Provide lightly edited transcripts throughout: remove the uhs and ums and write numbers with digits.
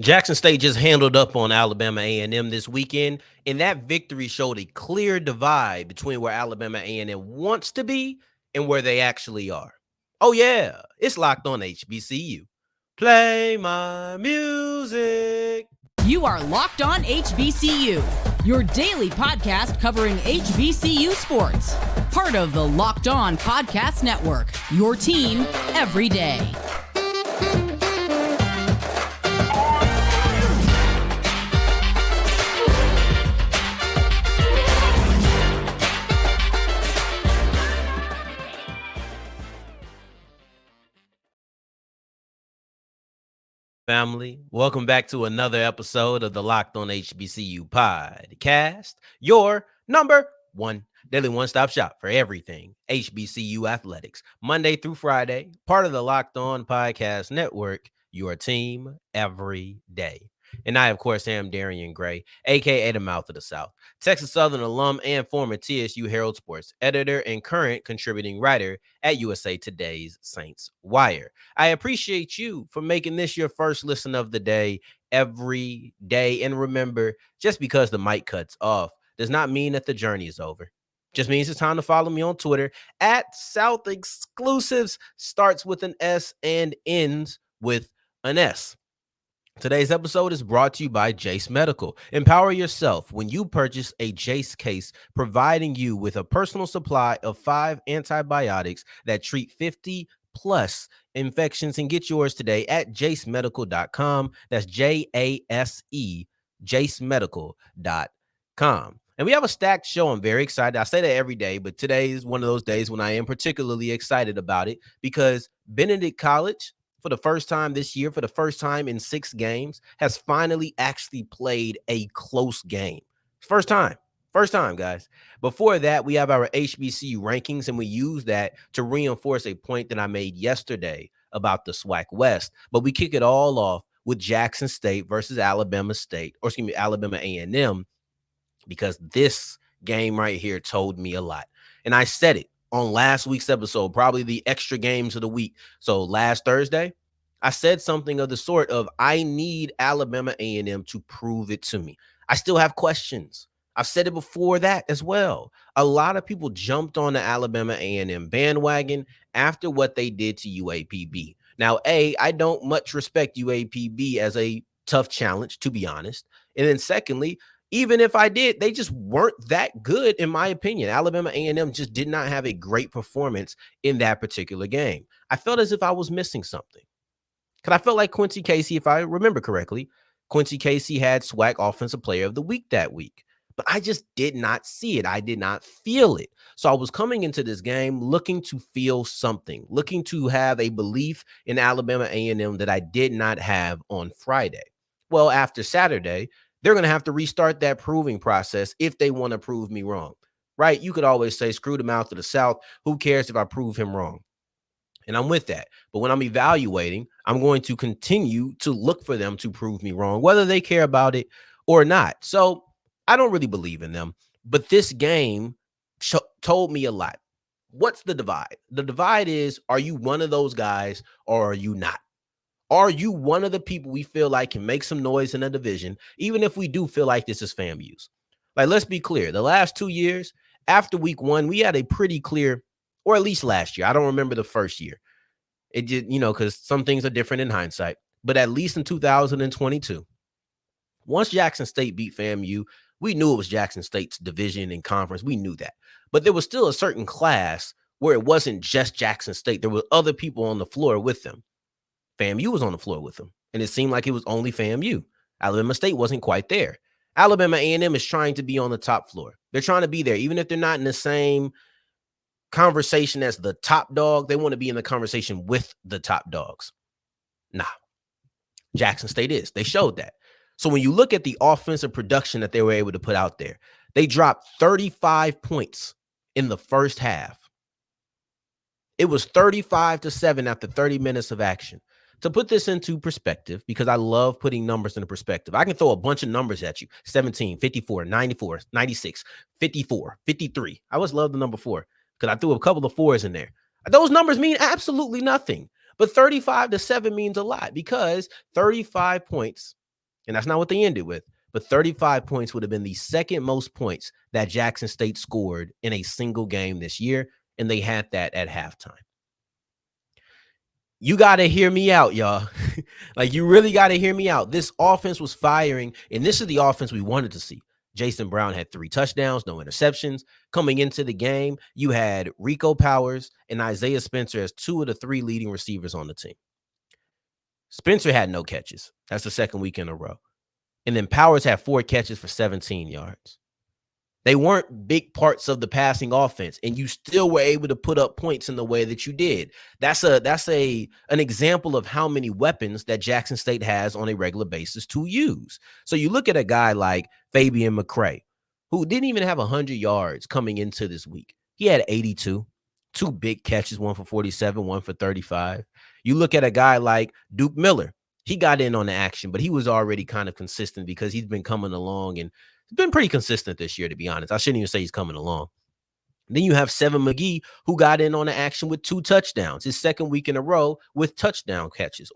Jackson State just handled up on Alabama A&M this weekend, and that victory showed a clear divide between where Alabama A&M wants to be and where they actually are. Oh yeah, it's locked on HBCU. Play my music. You are Locked On HBCU, your daily podcast covering HBCU sports. Part of the Locked On Podcast Network, your team every day. Family, welcome back to another episode of the Locked On HBCU podcast, your number one daily one-stop shop for everything HBCU athletics, Monday through Friday, part of the Locked On Podcast Network, your team every day. And I, of course, am Darian Gray, a.k.a. the Mouth of the South, Texas Southern alum and former TSU Herald Sports editor and current contributing writer at USA Today's Saints Wire. I appreciate you for making this your first listen of the day every day. And remember, just because the mic cuts off does not mean that the journey is over. Just means it's time to follow me on Twitter at South Exclusives. Starts with an S and ends with an S. Today's episode is brought to you by Jace Medical. Empower yourself when you purchase a Jace case, providing you with a personal supply of 5 antibiotics that treat 50 plus infections, and get yours today at jacemedical.com. That's Jase, jacemedical.com. And we have a stacked show. I'm very excited. I say that every day, but today is one of those days when I am particularly excited about it because Benedict College, for the first time this year, for the first time in 6 games, has finally actually played a close game. First time, guys. Before that, we have our HBCU rankings, and we use that to reinforce a point that I made yesterday about the SWAC West. But we kick it all off with Jackson State versus Alabama Alabama A&M, because this game right here told me a lot. And I said it on last week's episode, probably the extra games of the week. So last Thursday, I said something of the sort of, I need Alabama A&M to prove it to me. I still have questions. I've said it before that as well. A lot of people jumped on the Alabama A&M bandwagon after what they did to UAPB. Now, I don't much respect UAPB as a tough challenge, to be honest. And then secondly, even if I did, they just weren't that good, in my opinion. Alabama A&M just did not have a great performance in that particular game. I felt as if I was missing something. Because I felt like Quincy Casey, if I remember correctly, Quincy Casey had SWAC Offensive Player of the Week that week. But I just did not see it. I did not feel it. So I was coming into this game looking to feel something, looking to have a belief in Alabama A&M that I did not have on Friday. Well, after Saturday, they're going to have to restart that proving process if they want to prove me wrong, right? You could always say, screw the Mouth of the South. Who cares if I prove him wrong? And I'm with that. But when I'm evaluating, I'm going to continue to look for them to prove me wrong, whether they care about it or not. So I don't really believe in them. But this game told me a lot. What's the divide? The divide is, are you one of those guys or are you not? Are you one of the people we feel like can make some noise in a division, even if we do feel like this is FAMU's? Like, let's be clear. The last 2 years, after week 1, we had a pretty clear, or at least last year. I don't remember the first year. It did, because some things are different in hindsight. But at least in 2022, once Jackson State beat FAMU, we knew it was Jackson State's division and conference. We knew that. But there was still a certain class where it wasn't just Jackson State. There were other people on the floor with them. FAMU was on the floor with them, and it seemed like it was only FAMU. Alabama State wasn't quite there. Alabama A&M is trying to be on the top floor. They're trying to be there. Even if they're not in the same conversation as the top dog, they want to be in the conversation with the top dogs. Nah, Jackson State is. They showed that. So when you look at the offensive production that they were able to put out there, they dropped 35 points in the first half. It was 35-7 after 30 minutes of action. To put this into perspective, because I love putting numbers into perspective, I can throw a bunch of numbers at you. 17, 54, 94, 96, 54, 53. I always love the number 4 because I threw a couple of 4s in there. Those numbers mean absolutely nothing. But 35-7 means a lot, because 35 points And that's not what they ended with. But 35 points would have been the second most points that Jackson State scored in a single game this year. And they had that at halftime. You got to hear me out, y'all. Like, you really got to hear me out. This offense was firing, and this is the offense we wanted to see. Jason Brown had 3 touchdowns, no interceptions. Coming into the game, you had Rico Powers and Isaiah Spencer as 2 of the 3 leading receivers on the team. Spencer had no catches. That's the second week in a row. And then Powers had 4 catches for 17 yards. They weren't big parts of the passing offense, and you still were able to put up points in the way that you did. That's an example of how many weapons that Jackson State has on a regular basis to use. So you look at a guy like Fabian McCray, who didn't even have 100 yards coming into this week. He had 82, 2 big catches, 1 for 47, 1 for 35. You look at a guy like Duke Miller. He got in on the action, but he was already kind of consistent because he's been coming along and he's been pretty consistent this year, to be honest. I shouldn't even say he's coming along. Then you have Seven McGee, who got in on the action with 2 touchdowns, his second week in a row with touchdown catches.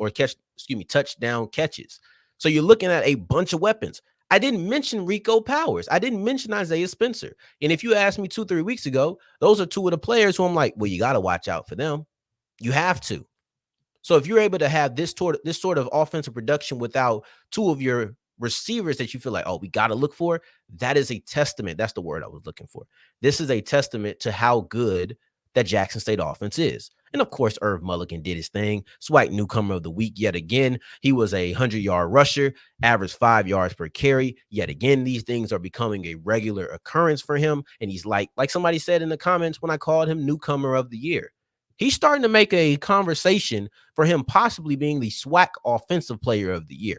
So you're looking at a bunch of weapons. I didn't mention Rico Powers. I didn't mention Isaiah Spencer. And if you asked me 2-3 weeks ago, those are 2 of the players who I'm like, well, you got to watch out for them. You have to. So if you're able to have this sort of offensive production without 2 of your receivers that you feel like, oh, we got to look for, that is a testament. That's the word I was looking for. This is a testament to how good that Jackson State offense is. And of course, Irv Mulligan did his thing. SWAC newcomer of the week yet again. He was a 100-yard rusher, averaged 5 yards per carry. Yet again, these things are becoming a regular occurrence for him. And he's like somebody said in the comments when I called him newcomer of the year. He's starting to make a conversation for him possibly being the SWAC offensive player of the year.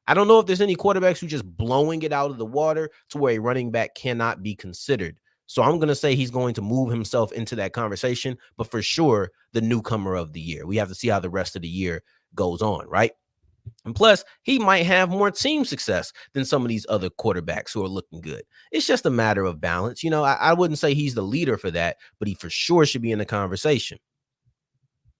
I don't know if there's any quarterbacks who just blowing it out of the water to where a running back cannot be considered. So I'm going to say he's going to move himself into that conversation, but for sure, the newcomer of the year. We have to see how the rest of the year goes on, right? And plus, he might have more team success than some of these other quarterbacks who are looking good. It's just a matter of balance. I wouldn't say he's the leader for that, but he for sure should be in the conversation.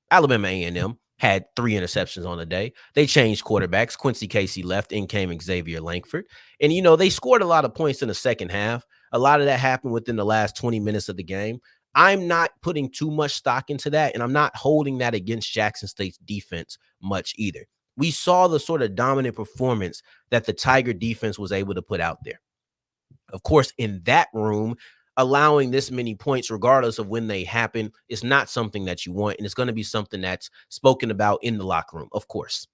Alabama A&M had 3 interceptions on the day. They changed quarterbacks. Quincy Casey left. In came Xavier Langford. And, they scored a lot of points in the second half. A lot of that happened within the last 20 minutes of the game. I'm not putting too much stock into that, and I'm not holding that against Jackson State's defense much either. We saw the sort of dominant performance that the Tiger defense was able to put out there. Of course, in that room, allowing this many points, regardless of when they happen, is not something that you want. And it's going to be something that's spoken about in the locker room, of course.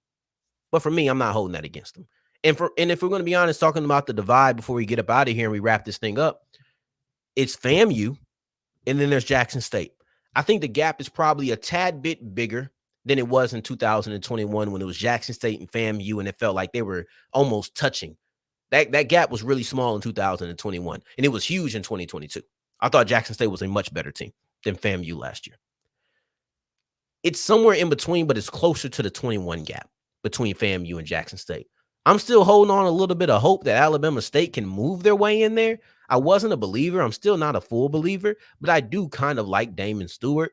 But for me, I'm not holding that against them. And if we're going to be honest, talking about the divide before we get up out of here and we wrap this thing up, it's FAMU and then there's Jackson State. I think the gap is probably a tad bit bigger than it was in 2021 when it was Jackson State and FAMU and it felt like they were almost touching. That gap was really small in 2021, and it was huge in 2022. I thought Jackson State was a much better team than FAMU last year. It's somewhere in between, but it's closer to the 21 gap between FAMU and Jackson State. I'm still holding on a little bit of hope that Alabama State can move their way in there. I wasn't a believer. I'm still not a full believer, but I do kind of like Damon Stewart.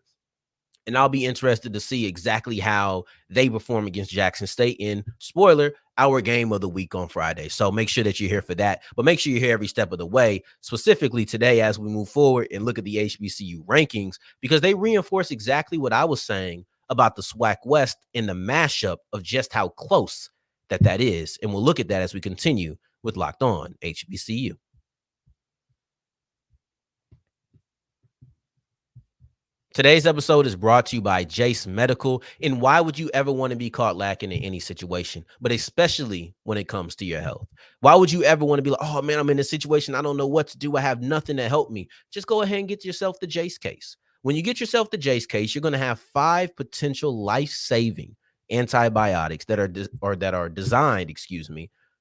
And I'll be interested to see exactly how they perform against Jackson State in, spoiler, our game of the week on Friday. So make sure that you're here for that. But make sure you're here every step of the way, specifically today as we move forward and look at the HBCU rankings, because they reinforce exactly what I was saying about the SWAC West in the mashup of just how close that is. And we'll look at that as we continue with Locked On HBCU. Today's episode is brought to you by Jace Medical. And why would you ever want to be caught lacking in any situation, but especially when it comes to your health? Why would you ever want to be like, oh man, I'm in a situation, I don't know what to do, I have nothing to help me? Just go ahead and get yourself the Jace case. When you get yourself the Jace case, you're going to have 5 potential life-saving antibiotics that are designed,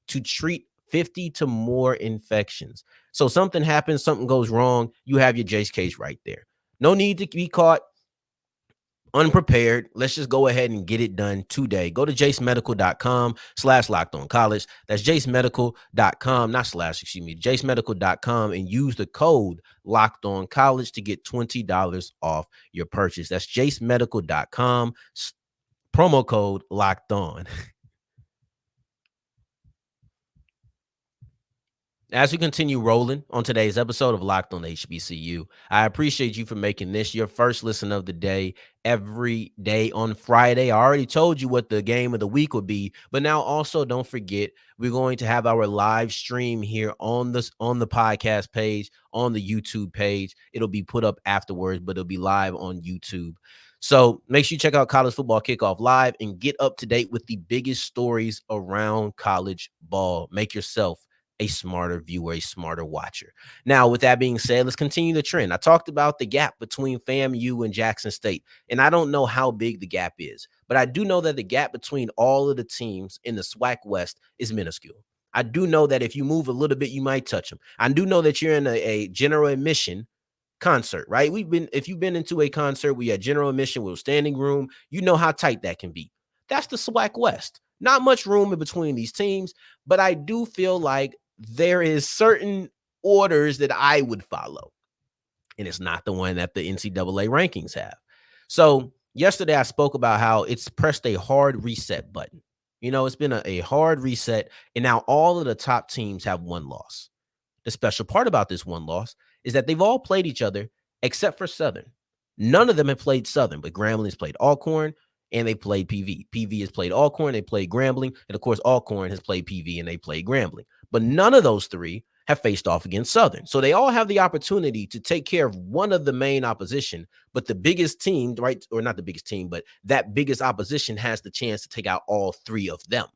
to treat 50 to more infections. So something happens, something goes wrong, you have your Jace case right there. No need to be caught unprepared. Let's just go ahead and get it done today. Go to jacemedical.com/lockedoncollege. That's jacemedical.com, jacemedical.com, and use the code lockedoncollege to get $20 off your purchase. That's jacemedical.com, promo code locked on. As we continue rolling on today's episode of Locked on HBCU, I appreciate you for making this your first listen of the day every day on Friday. I already told you what the game of the week would be, but now also don't forget we're going to have our live stream here on the podcast page, on the YouTube page. It'll be put up afterwards, but it'll be live on YouTube. So make sure you check out College Football Kickoff Live and get up to date with the biggest stories around college ball. Make yourself a smarter viewer, a smarter watcher. Now, with that being said, let's continue the trend. I talked about the gap between FAMU and Jackson State, and I don't know how big the gap is, but I do know that the gap between all of the teams in the SWAC West is minuscule. I do know that if you move a little bit, you might touch them. I do know that you're in a general admission concert, right? If you've been into a concert where you had general admission with a standing room, you know how tight that can be. That's the SWAC West. Not much room in between these teams, but I do feel like there is certain orders that I would follow, and it's not the one that the NCAA rankings have. So yesterday I spoke about how it's pressed a hard reset button. It's been a hard reset, and now all of the top teams have one loss. The special part about this one loss is that they've all played each other except for Southern. None of them have played Southern, but Grambling's played Alcorn and they played PV. PV has played Alcorn, they played Grambling, and of course Alcorn has played PV and they played Grambling. But none of those three have faced off against Southern. So they all have the opportunity to take care of one of the main opposition, but the biggest team, right, or not the biggest team, but that biggest opposition has the chance to take out all three of them.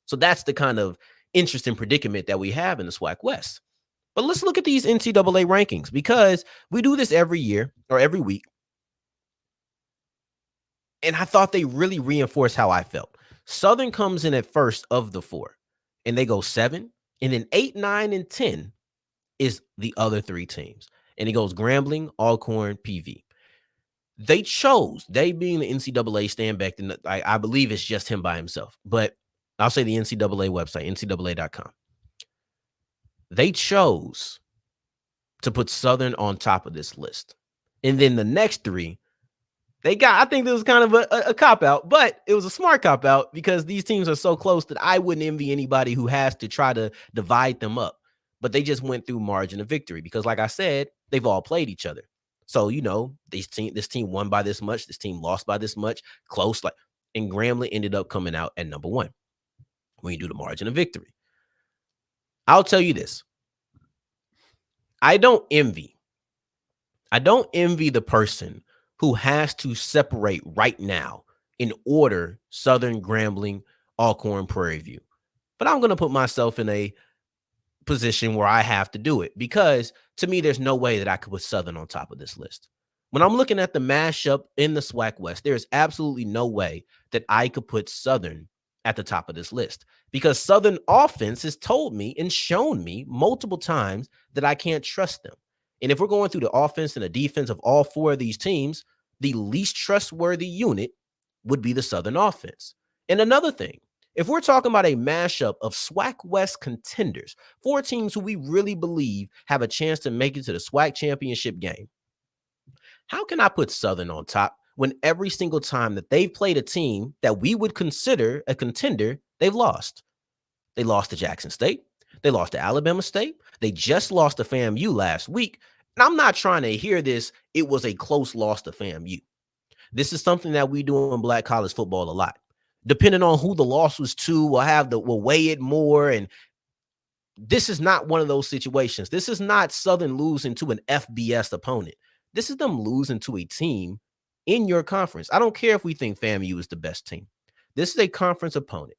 So that's the kind of interesting predicament that we have in the SWAC West. But let's look at these NCAA rankings because we do this every year or every week. And I thought they really reinforced how I felt. Southern comes in at first of the four, and they go 7. And then 8, 9, and 10 is the other three teams. And it goes Grambling, Alcorn, PV. They being the NCAA Stan Beckton, I believe it's just him by himself. But I'll say the NCAA website, ncaa.com. They chose to put Southern on top of this list. And then the next three, I think this was kind of a cop-out, but it was a smart cop-out because these teams are so close that I wouldn't envy anybody who has to try to divide them up. But they just went through margin of victory because, like I said, they've all played each other. So, this team won by this much, this team lost by this much, close. And Grambling ended up coming out at number 1 when you do the margin of victory. I'll tell you this. I don't envy the person who has to separate right now in order Southern, Grambling, Alcorn, Prairie View. But I'm going to put myself in a position where I have to do it because to me, there's no way that I could put Southern on top of this list. When I'm looking at the mashup in the SWAC West, there's absolutely no way that I could put Southern at the top of this list because Southern offense has told me and shown me multiple times that I can't trust them. And if we're going through the offense and the defense of all 4 of these teams, the least trustworthy unit would be the Southern offense. And another thing, if we're talking about a mashup of SWAC West contenders, 4 teams who we really believe have a chance to make it to the SWAC championship game, how can I put Southern on top when every single time that they've played a team that we would consider a contender, they've lost? They lost to Jackson State. They lost to Alabama State. They just lost to FAMU last week. And I'm not trying to hear this. It was a close loss to FAMU. This is something that we do in Black college football a lot. Depending on who the loss was to, we'll weigh it more. And this is not one of those situations. This is not Southern losing to an FBS opponent. This is them losing to a team in your conference. I don't care if we think FAMU is the best team. This is a conference opponent.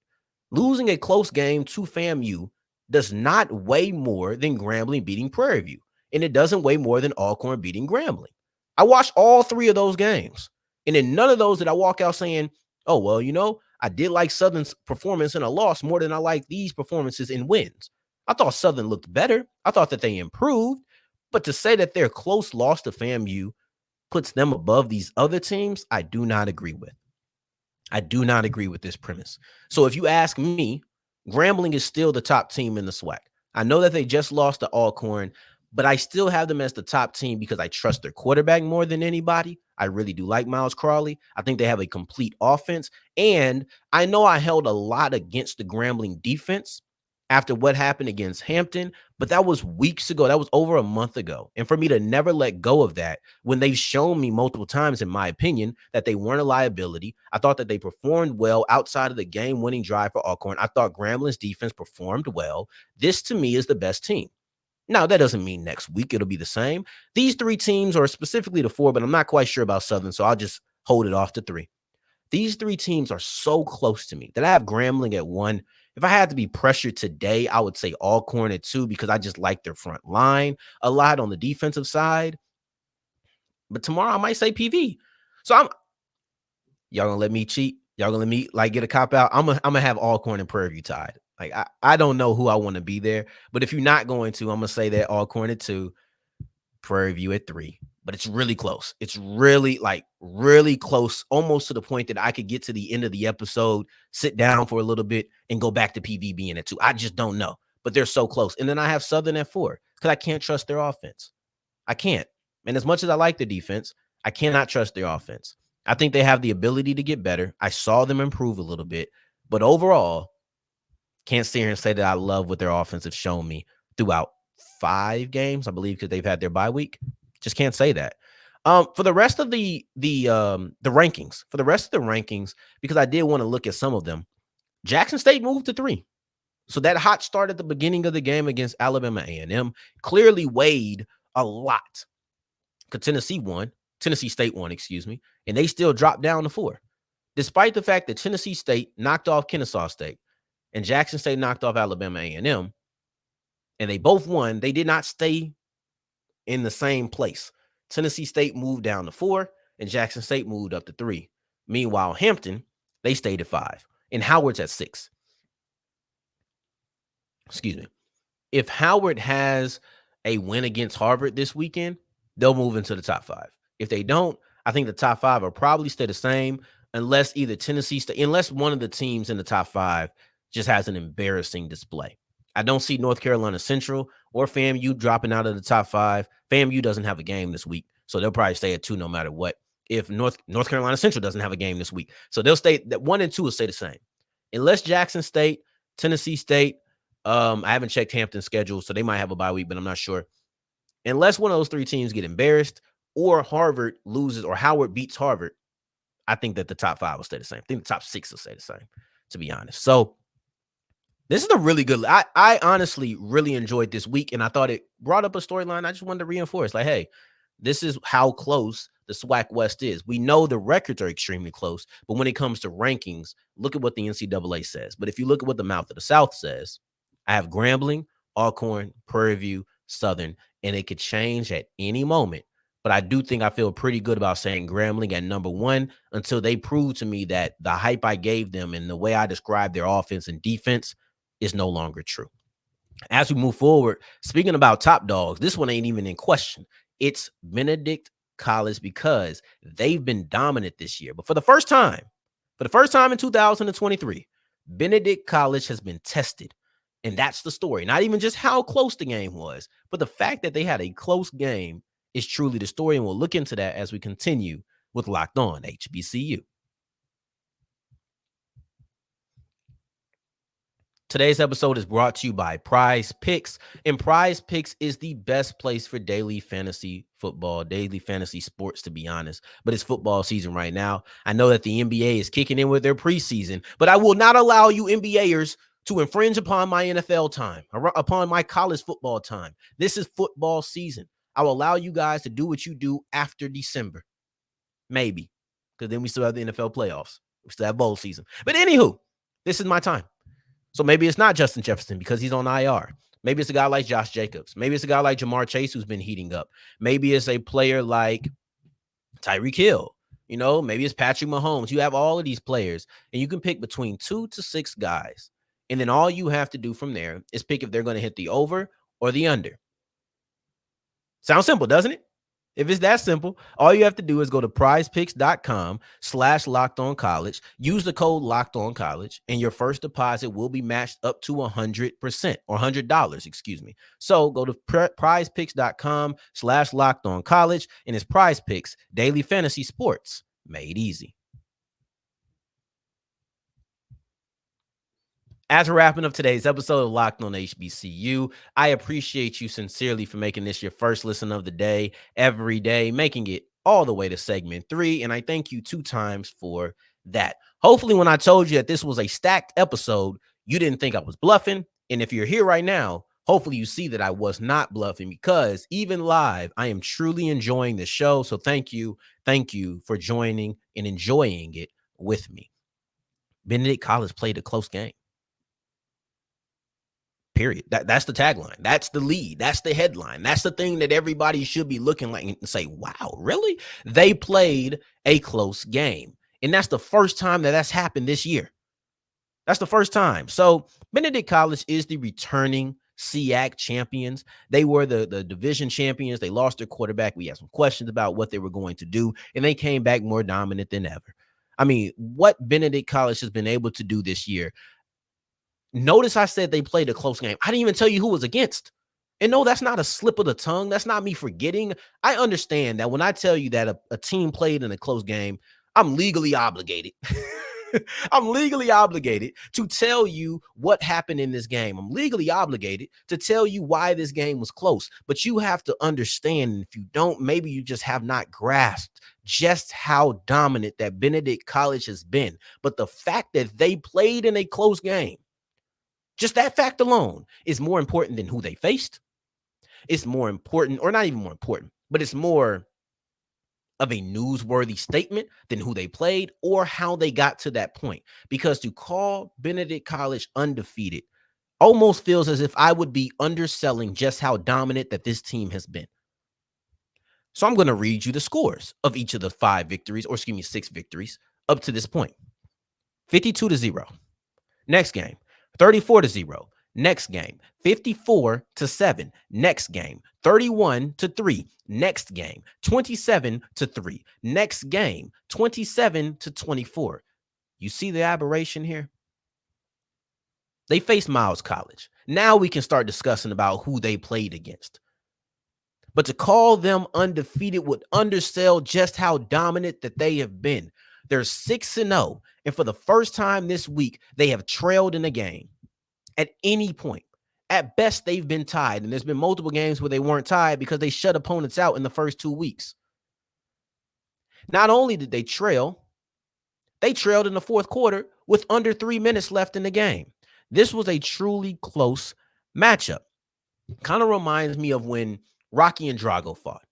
Losing a close game to FAMU does not weigh more than Grambling beating Prairie View. And it doesn't weigh more than Alcorn beating Grambling. I watched all 3 of those games. And in none of those did I walk out saying, oh, well, I did like Southern's performance in a loss more than I like these performances in wins. I thought Southern looked better. I thought that they improved. But to say that their close loss to FAMU puts them above these other teams, I do not agree with. I do not agree with this premise. So if you ask me, Grambling is still the top team in the SWAC. I know that they just lost to Alcorn, but I still have them as the top team because I trust their quarterback more than anybody. I really do like Miles Crawley. I think they have a complete offense. And I know I held a lot against the Grambling defense. after what happened against Hampton, but that was weeks ago. That was over a month ago. And for me to never let go of that when they've shown me multiple times, in my opinion, that they weren't a liability. I thought that they performed well outside of the game-winning drive for Alcorn. I thought Grambling's defense performed well. This, to me, is the best team. Now, that doesn't mean next week it'll be the same. These three teams, or specifically the four, but I'm not quite sure about Southern, so I'll just hold it off to three. These three teams are so close to me that I have Grambling at 1. If I had to be pressured today, I would say Alcorn at 2 because I just like their front line a lot on the defensive side. But tomorrow I might say PV. So y'all gonna let me cheat? Y'all gonna let me get a cop out? I'm gonna have Alcorn and Prairie View tied. I don't know who I want to be there, but if you're not going to, I'm gonna say that Alcorn at 2, Prairie View at 3. But it's really close. It's really really close, almost to the point that I could get to the end of the episode, sit down for a little bit, and go back to PV being at 2. I just don't know, but they're so close. And then I have Southern at 4 because I can't trust their offense. I can't. And as much as I like the defense, I cannot trust their offense. I think they have the ability to get better. I saw them improve a little bit, but overall, can't sit here and say that I love what their offense has shown me throughout 5 games, I believe, because they've had their bye week. Just can't say that. For the rest of the rankings, because I did want to look at some of them, Jackson State moved to 3. So that hot start at the beginning of the game against Alabama A&M clearly weighed a lot. Because Tennessee State won, and they still dropped down to 4. Despite the fact that Tennessee State knocked off Kennesaw State and Jackson State knocked off Alabama A&M, and they both won, they did not stay in the same place. Tennessee State moved down to 4, and Jackson State moved up to 3. Meanwhile, Hampton, they stayed at 5, and Howard's at 6. Excuse me. If Howard has a win against Harvard this weekend, they'll move into the top 5. If they don't, I think the top 5 will probably stay the same unless unless one of the teams in the top 5 just has an embarrassing display. I don't see North Carolina Central or FAMU dropping out of the top 5. FAMU doesn't have a game this week, so they'll probably stay at 2 no matter what. If North Carolina Central doesn't have a game this week, so they'll stay that 1 and 2 will stay the same, unless Jackson State, Tennessee State. I haven't checked Hampton's schedule, so they might have a bye week, but I'm not sure. Unless one of those 3 teams get embarrassed or Harvard loses or Howard beats Harvard, I think that the top 5 will stay the same. I think the top 6 will stay the same, to be honest. So this is a really good. I honestly really enjoyed this week, and I thought it brought up a storyline I just wanted to reinforce. Like, hey, this is how close the SWAC West is. We know the records are extremely close, but when it comes to rankings, look at what the NCAA says. But if you look at what the Mouth of the South says, I have Grambling, Alcorn, Prairie View, Southern, and it could change at any moment. But I do think I feel pretty good about saying Grambling at number 1 until they prove to me that the hype I gave them and the way I described their offense and defense is no longer true. As we move forward, speaking about top dogs, this one ain't even in question. It's Benedict College because they've been dominant this year. But for the first time in 2023, Benedict College has been tested. And that's the story. Not even just how close the game was, but the fact that they had a close game is truly the story. And we'll look into that as we continue with Locked On HBCU. Today's episode is brought to you by Prize Picks, and Prize Picks is the best place for daily fantasy football, daily fantasy sports, to be honest. But it's football season right now. I know that the NBA is kicking in with their preseason, but I will not allow you NBAers to infringe upon my NFL time, upon my college football time. This is football season. I will allow you guys to do what you do after December. Maybe, because then we still have the NFL playoffs. We still have bowl season. But anywho, this is my time. So maybe it's not Justin Jefferson because he's on IR. Maybe it's a guy like Josh Jacobs. Maybe it's a guy like Jamar Chase who's been heating up. Maybe it's a player like Tyreek Hill. Maybe it's Patrick Mahomes. You have all of these players, and you can pick between 2 to 6 guys. And then all you have to do from there is pick if they're going to hit the over or the under. Sounds simple, doesn't it? If it's that simple, all you have to do is go to prizepicks.com/lockedoncollege, use the code LOCKEDONCollege, and your first deposit will be matched up to 100% or $100, So go to prizepicks.com/lockedoncollege, and it's Prize Picks, daily fantasy sports made easy. As we're wrapping up today's episode of Locked on HBCU, I appreciate you sincerely for making this your first listen of the day, every day, making it all the way to segment 3. And I thank you 2 times for that. Hopefully, when I told you that this was a stacked episode, you didn't think I was bluffing. And if you're here right now, hopefully you see that I was not bluffing, because even live, I am truly enjoying the show. So thank you. Thank you for joining and enjoying it with me. Benedict College played a close game. Period. That's the tagline. That's the lead. That's the headline. That's the thing that everybody should be looking like and say, wow, really? They played a close game. And that's the first time that that's happened this year. That's the first time. So Benedict College is the returning SWAC champions. They were the division champions. They lost their quarterback. We had some questions about what they were going to do, and they came back more dominant than ever. I mean, what Benedict College has been able to do this year. Notice I said they played a close game. I didn't even tell you who was against. And no, that's not a slip of the tongue. That's not me forgetting. I understand that when I tell you that a team played in a close game, I'm legally obligated. I'm legally obligated to tell you what happened in this game. I'm legally obligated to tell you why this game was close. But you have to understand, if you don't, maybe you just have not grasped just how dominant that Benedict College has been. But the fact that they played in a close game, just that fact alone is more important than who they faced. It's more important, or not even more important, but it's more of a newsworthy statement than who they played or how they got to that point. Because to call Benedict College undefeated almost feels as if I would be underselling just how dominant that this team has been. So I'm going to read you the scores of each of the 6 victories up to this point. 52-0. Next game. 34-0. Next game. 54-7. Next game. 31-3. Next game. 27-3. Next game. 27-24. You see the aberration here? They faced Miles College. Now we can start discussing about who they played against. But to call them undefeated would undersell just how dominant that they have been. They're 6-0, and for the first time this week, they have trailed in a game at any point. At best, they've been tied, and there's been multiple games where they weren't tied because they shut opponents out in the first 2 weeks. Not only did they trailed in the fourth quarter with under 3 minutes left in the game. This was a truly close matchup. Kind of reminds me of when Rocky and Drago fought.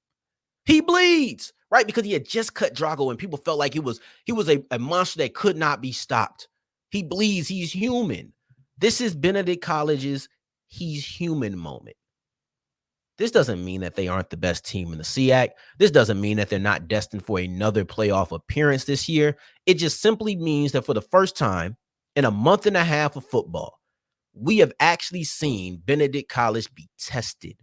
He bleeds, right? Because he had just cut Drago and people felt like he was a monster that could not be stopped. He bleeds. He's human. This is Benedict College's he's human moment. This doesn't mean that they aren't the best team in the SWAC. This doesn't mean that they're not destined for another playoff appearance this year. It just simply means that for the first time in a month and a half of football, we have actually seen Benedict College be tested.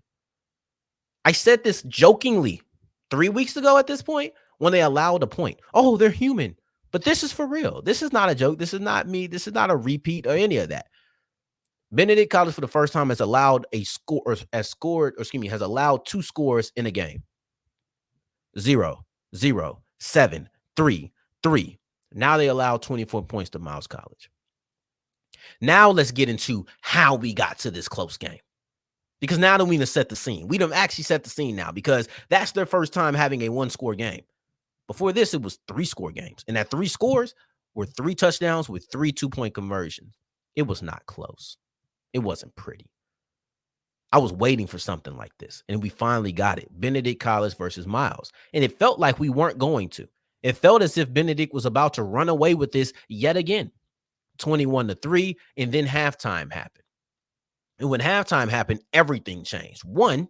I said this jokingly 3 weeks ago at this point when they allowed a point. Oh, they're human. But this is for real. This is not a joke. This is not me. This is not a repeat or any of that. Benedict College for the first time has allowed has allowed 2 scores in a game. 0, 0, 7, 3, 3. Now they allow 24 points to Miles College. Now let's get into how we got to this close game. Because now that we done set the scene. We done actually set the scene now because that's their first time having a 1-score game. Before this, it was 3-score games. And that 3 scores were 3 touchdowns with 3 2-point conversions. It was not close. It wasn't pretty. I was waiting for something like this, and we finally got it. Benedict College versus Miles. And it felt like we weren't going to. It felt as if Benedict was about to run away with this yet again. 21-3, and then halftime happened. And when halftime happened, everything changed. 1,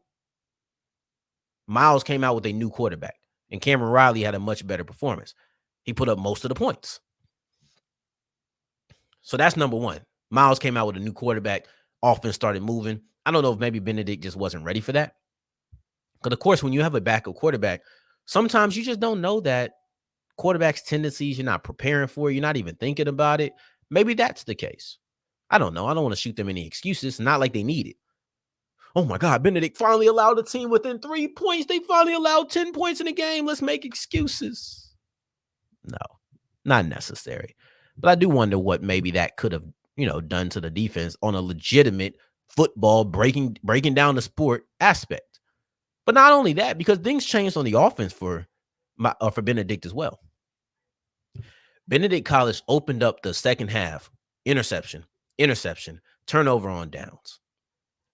Miles came out with a new quarterback, and Cameron Riley had a much better performance. He put up most of the points. So that's number 1. Miles came out with a new quarterback. Offense started moving. I don't know if maybe Benedict just wasn't ready for that. Because, of course, when you have a backup quarterback, sometimes you just don't know that quarterback's tendencies you're not preparing for. You're not even thinking about it. Maybe that's the case. I don't know. I don't want to shoot them any excuses. Not like they need it. Oh, my God. Benedict finally allowed a team within 3 points. They finally allowed 10 points in a game. Let's make excuses. No, not necessary. But I do wonder what maybe that could have done to the defense on a legitimate football breaking down the sport aspect. But not only that, because things changed on the offense for Benedict as well. Benedict College opened up the second half, interception, turnover on downs.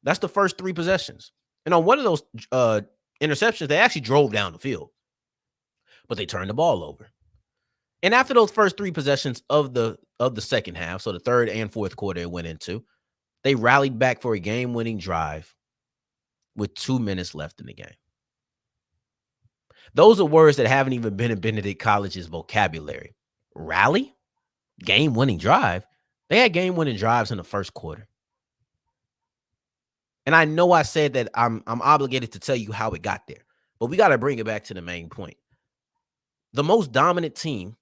That's the first 3 possessions. And on one of those interceptions, they actually drove down the field, but they turned the ball over. And after those first 3 possessions of the second half, so the third and fourth quarter it went into, they rallied back for a game-winning drive with 2 minutes left in the game. Those are words that haven't even been in Benedict College's vocabulary. Rally? Game-winning drive? They had game-winning drives in the first quarter. And I know I said that I'm obligated to tell you how it got there, but we got to bring it back to the main point. The most dominant team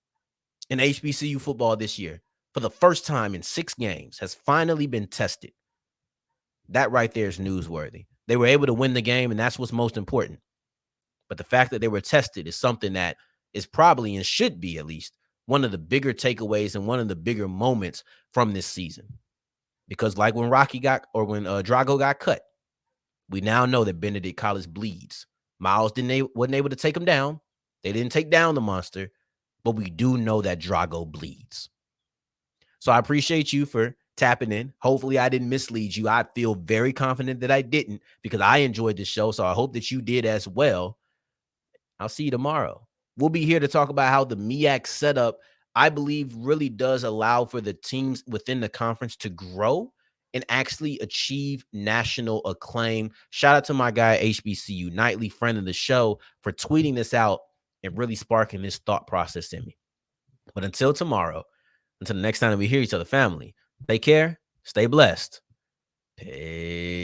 in HBCU football this year, for the first time in 6 games, has finally been tested. That right there is newsworthy. They were able to win the game, and that's what's most important. But the fact that they were tested is something that is probably, and should be at least, one of the bigger takeaways and one of the bigger moments from this season. Because like when Drago got cut, we now know that Benedict College bleeds. Miles wasn't able to take him down. They didn't take down the monster, but we do know that Drago bleeds. So I appreciate you for tapping in. Hopefully I didn't mislead you. I feel very confident that I didn't, because I enjoyed this show. So I hope that you did as well. I'll see you tomorrow. We'll be here to talk about how the MEAC setup, I believe, really does allow for the teams within the conference to grow and actually achieve national acclaim. Shout out to my guy, HBCU Nightly, friend of the show, for tweeting this out and really sparking this thought process in me. But until tomorrow, until the next time that we hear each other, family, take care, stay blessed. Peace.